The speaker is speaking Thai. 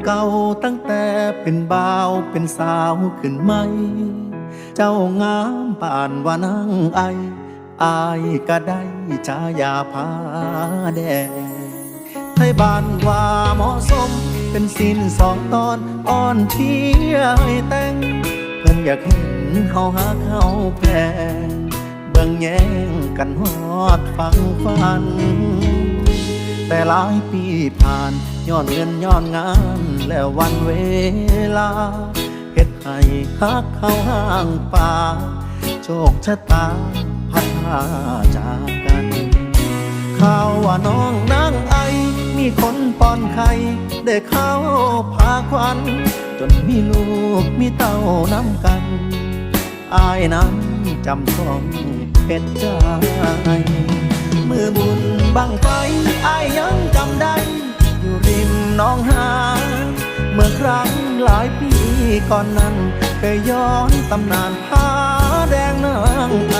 เก่าตั้งแต่เป็นบ่าวเป็นสาวขึ้นไหมเจ้างามป่านว่านางไออายก็ได้ฉายาผาแดงไทยบ้านว่าเหมาะสมเป็นสินสองตอนอ่อนเที่ยให้แต่งเพิ่นอยากเห็นเขาหาเขาแพงเบิ่งแย่งกันฮอดฟังฟันแต่หลายปีผ่านย้อนเงินย้อนงานแล้ววันเวลาเฮ็ดให้ฮักเขาห่างป่าโชคชะตาพัดพาจากกันข่าวว่าน้องนางไอมีคนป้อนไข่ได้เข้าพาควันจนมีลูกมีเต้าน้ำกันอายนั้นจำต้องเป็นใจมือบุญบังไฟอายยังจำได้อยู่ริมหน้องหาเมื่อครั้งหลายปีก่อนนั้นเคยย้อนตำนานผาแดงนางไอ